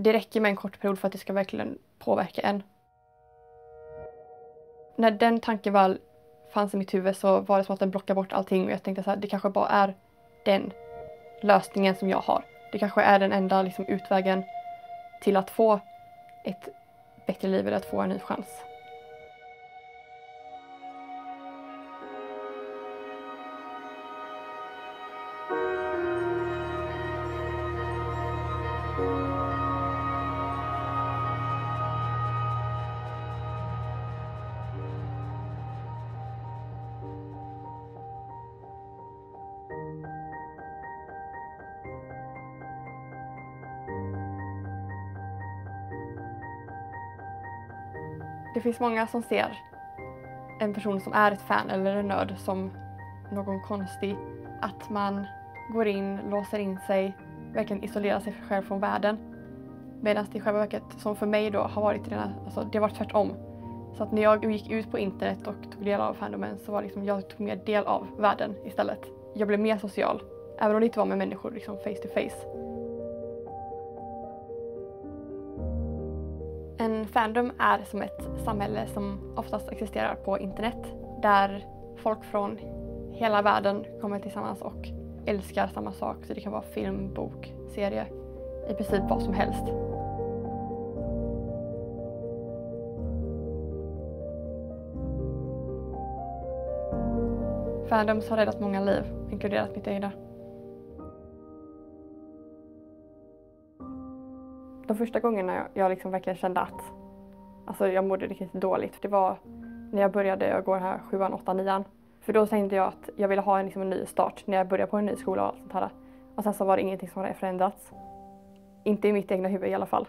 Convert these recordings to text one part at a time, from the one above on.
det räcker med en kort period för att det ska verkligen påverka en. När den tanken väl fanns i mitt huvud så var det som att den blockade bort allting och jag tänkte så här, det kanske bara är den lösningen som jag har. Det kanske är den enda liksom, utvägen till att få ett bättre liv eller att få en ny chans. Det finns många som ser en person som är ett fan eller en nörd som någon konstig. Att man går in, låser in sig, verkligen isolerar sig själv från världen. Medan det i själva verket, som för mig då, har varit det var tvärtom. Så att när jag gick ut på internet och tog del av fandomen så var liksom, jag tog mer del av världen istället. Jag blev mer social, även om det inte var med människor liksom face to face. En fandom är som ett samhälle som oftast existerar på internet. Där folk från hela världen kommer tillsammans och älskar samma sak. Så det kan vara film, bok, serie, i princip vad som helst. Fandoms har räddat många liv, inkluderat mitt egna. De första gångerna jag liksom verkligen kände att jag mådde riktigt dåligt. Det var när jag började gå här 7:an, 8:an, 9:an. För då tänkte jag att jag ville ha en ny start när jag började på en ny skola och allt sånt här. Och sen så var det ingenting som hade förändrats. Inte i mitt egna huvud i alla fall.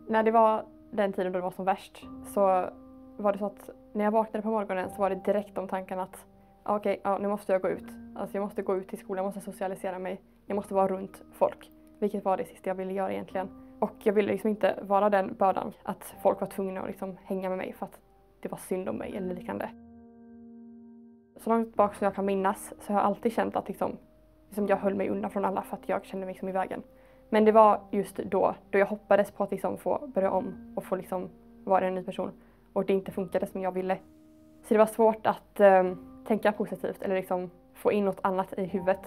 När det var den tiden då det var som värst så var det så att när jag vaknade på morgonen så var det direkt om tanken att nu måste jag gå ut. Alltså jag måste gå ut till skolan, jag måste socialisera mig. Jag måste vara runt folk. Vilket var det sista jag ville göra egentligen. Och jag ville liksom inte vara den bördan att folk var tvungna att liksom hänga med mig för att det var synd om mig eller liknande. Så långt bak som jag kan minnas så har jag alltid känt att liksom jag höll mig undan från alla för att jag kände mig i vägen. Men det var just då jag hoppades på att liksom få börja om och få liksom vara en ny person. Och det inte funkade som jag ville. Så det var svårt att tänka positivt eller liksom få in något annat i huvudet.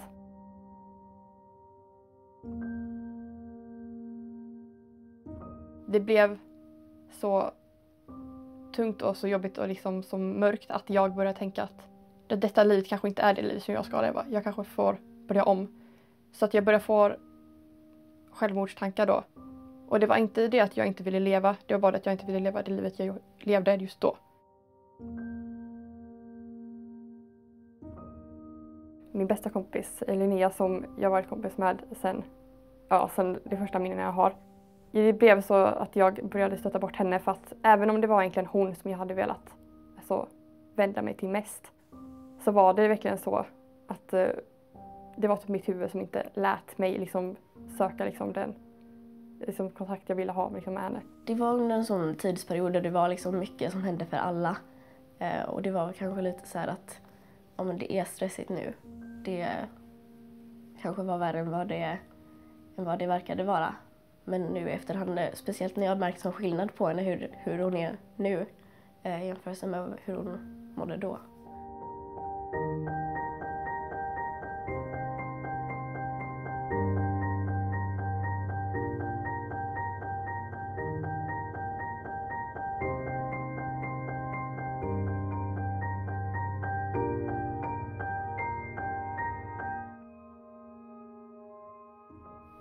Det blev så tungt och så jobbigt och liksom så mörkt att jag började tänka att detta livet kanske inte är det liv som jag ska leva. Jag kanske får börja om. Så att jag började få självmordstankar då. Och det var inte det att jag inte ville leva. Det var bara att jag inte ville leva det livet jag levde just då. Min bästa kompis, Linnea, som jag varit kompis med sen det första minnen jag har. Det blev så att jag började stöta bort henne för att även om det var egentligen hon som jag hade velat vända mig till mest. Så var det verkligen så att det var typ mitt huvud som inte lät mig liksom söka liksom den kontakt jag ville ha med henne. Det var under en sån tidsperiod där det var liksom mycket som hände för alla. Och det var kanske lite så här att men det är stressigt nu. Det kanske var värre än vad det verkade vara. Men nu i efterhand, speciellt när jag märkt som skillnad på henne hur hon är nu i jämförelse med hur hon mådde då.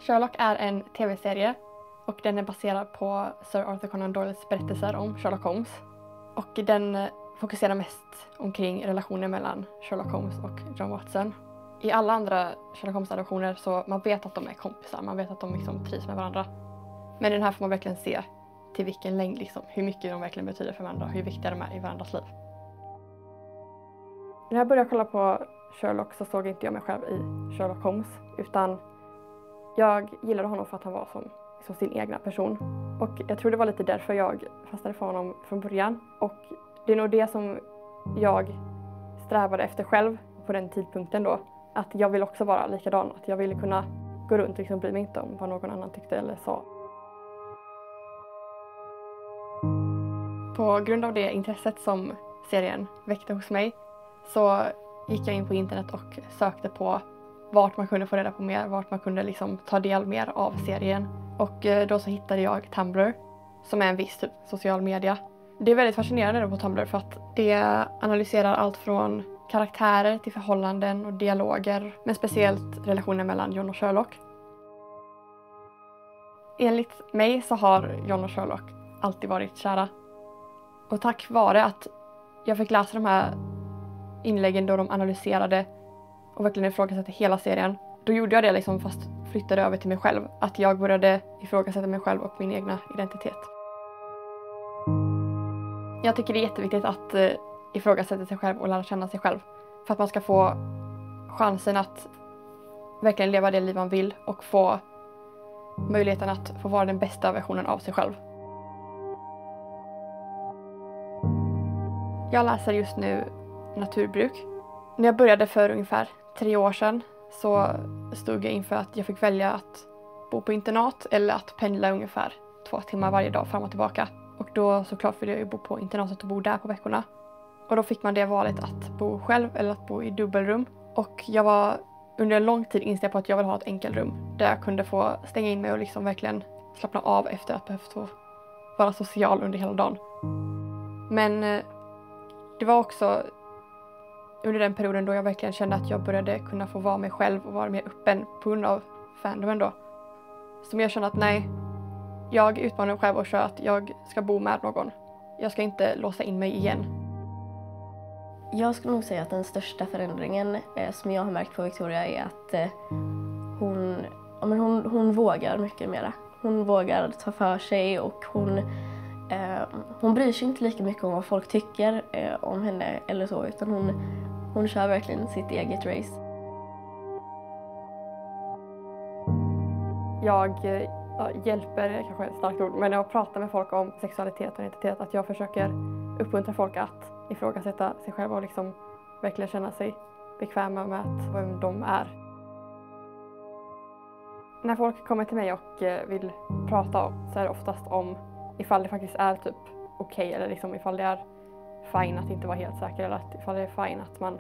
Sherlock är en tv-serie och den är baserad på Sir Arthur Conan Doyles berättelser om Sherlock Holmes. Och den fokuserar mest omkring relationen mellan Sherlock Holmes och John Watson. I alla andra Sherlock Holmes-adaptioner så man vet att de är kompisar, man vet att de liksom trivs med varandra. Men i den här får man verkligen se till vilken längd, liksom, hur mycket de verkligen betyder för varandra och hur viktiga de är i varandras liv. När jag började kolla på Sherlock så såg inte jag mig själv i Sherlock Holmes, utan jag gillade honom för att han var som sin egna person. Och jag tror det var lite därför jag fastnade för honom från början. Och det är nog det som jag strävade efter själv på den tidpunkten då. att jag vill också vara likadan. Att jag ville kunna gå runt och liksom bry mig inte om vad någon annan tyckte eller sa. På grund av det intresset som serien väckte hos mig så gick jag in på internet och sökte på vart man kunde få reda på mer, vart man kunde liksom ta del mer av serien. Och då så hittade jag Tumblr, som är en viss typ social media. Det är väldigt fascinerande på Tumblr för att det analyserar allt från karaktärer till förhållanden och dialoger, men speciellt relationen mellan Jon och Sherlock. Enligt mig så har Jon och Sherlock alltid varit kära. Och tack vare att jag fick läsa de här inläggen då de analyserade och verkligen ifrågasatte hela serien, då gjorde jag det liksom fast flyttade över till mig själv. Att jag började ifrågasätta mig själv och min egna identitet. Jag tycker det är jätteviktigt att ifrågasätta sig själv och lära känna sig själv. För att man ska få chansen att verkligen leva det liv man vill och få möjligheten att få vara den bästa versionen av sig själv. Jag läser just nu naturbruk. När jag började för ungefär 3 år sedan så stod jag inför att jag fick välja att bo på internat eller att pendla ungefär 2 timmar varje dag fram och tillbaka. Och då såklart ville jag ju bo på internatet och bo där på veckorna. Och då fick man det valet att bo själv eller att bo i dubbelrum. Och jag var under en lång tid inställd på att jag vill ha ett enkelrum där jag kunde få stänga in mig och liksom verkligen slappna av efter att behövt vara social under hela dagen. Men det var också under den perioden då jag verkligen kände att jag började kunna få vara mig själv och vara mer öppen på grund av fandomen då. Som jag kände att nej, jag utmanar mig själv och kör att jag ska bo med någon. Jag ska inte låsa in mig igen. Jag skulle nog säga att den största förändringen som jag har märkt på Victoria är att hon vågar mycket mera. Hon vågar ta för sig och hon bryr sig inte lika mycket om vad folk tycker om henne eller så, utan hon kör verkligen sitt eget race. Jag hjälper, kanske ett starkt ord, men när jag pratar med folk om sexualitet och identitet, att jag försöker uppmuntra folk att ifrågasätta sig själva och liksom verkligen känna sig bekväma med vem de är. När folk kommer till mig och vill prata om så är det oftast om ifall det faktiskt är typ okej, eller liksom ifall det är fine att inte vara helt säker, eller att ifall det är fine att man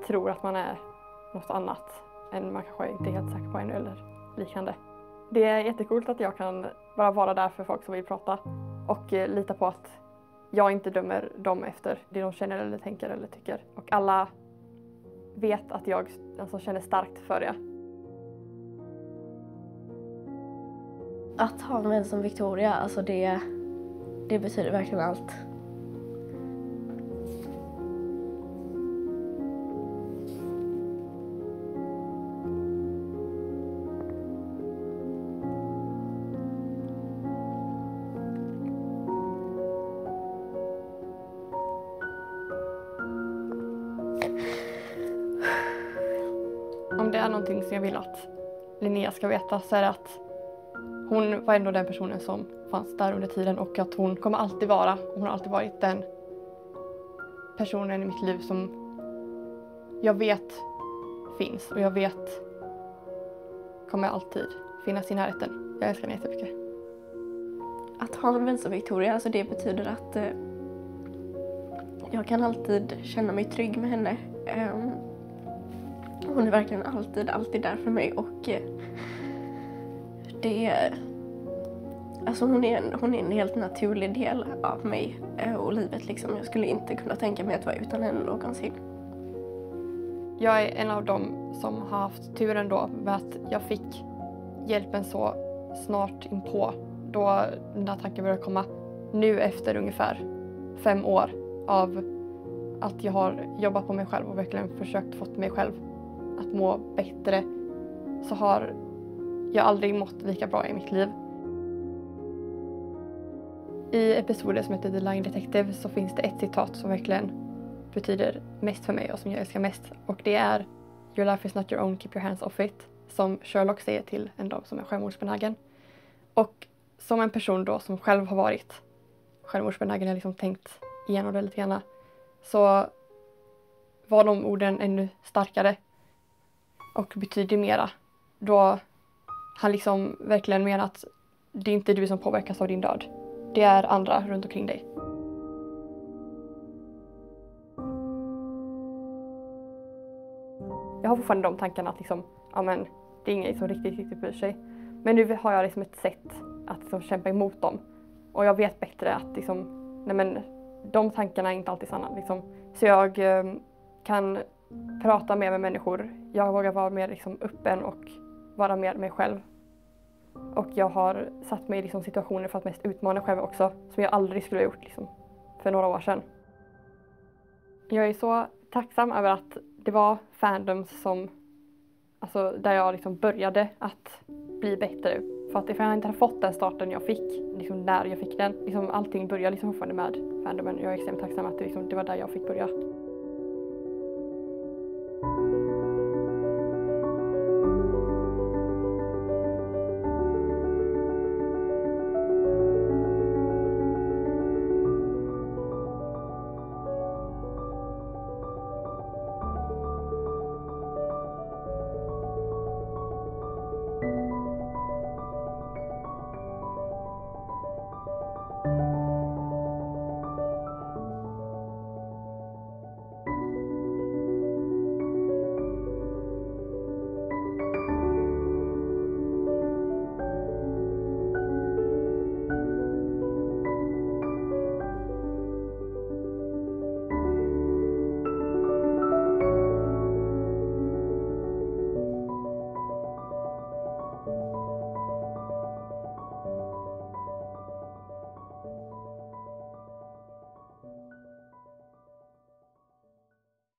tror att man är något annat än man kanske inte är helt säker på ännu eller liknande. Det är jättekult att jag kan bara vara där för folk som vill prata och lita på att jag inte dömer dem efter det de känner eller tänker eller tycker. Och alla vet att jag känner starkt för det. Att ha en vän som Victoria, alltså det betyder verkligen allt. Om det är någonting som jag vill att Linnea ska veta så är det att hon var ändå den personen som fanns där under tiden och att hon kommer alltid vara, och hon har alltid varit den personen i mitt liv som jag vet finns och jag vet kommer alltid finnas i närheten. Jag älskar henne jättemycket. Att ha en vän som Victoria, alltså det betyder att jag kan alltid känna mig trygg med henne. Hon är verkligen alltid där för mig och hon är en helt naturlig del av mig och livet liksom. Jag skulle inte kunna tänka mig att vara utan henne någonsin. Jag är en av dem som har haft turen då med att jag fick hjälpen så snart inpå då den här tanken började komma. Nu efter ungefär 5 år av att jag har jobbat på mig själv och verkligen försökt få mig själv att må bättre, så har jag aldrig mått lika bra i mitt liv. I episoden som heter The Lying Detective så finns det ett citat som verkligen betyder mest för mig och som jag älskar mest. Och det är "Your life is not your own, keep your hands off it", som Sherlock säger till en dam som är självmordsbenägen. Och som en person då som själv har varit självmordsbenägen, jag liksom tänkt igenom det lite grann, så var de orden ännu starkare. och betyder mera. Då han liksom verkligen menar att det är inte du som påverkas av din död. Det är andra runt omkring dig. Jag har fortfarande de tankarna att liksom, ja men det är ingen som riktigt bryr sig. Men nu har jag liksom ett sätt att liksom kämpa emot dem. Och jag vet bättre att liksom, nej men de tankarna är inte alltid sanna. Liksom. Så jag kan prata mer med människor. Jag vågar vara mer liksom öppen och vara mer mig själv. Och jag har satt mig i liksom situationer för att mest utmana själv också. Som jag aldrig skulle ha gjort liksom, för några år sedan. Jag är så tacksam över att det var fandoms som, alltså där jag liksom började att bli bättre. För att ifall jag inte hade fått den starten jag fick, liksom när jag fick den, liksom allting började liksom fortfarande med fandomen. Jag är extremt tacksam att det var där jag fick börja.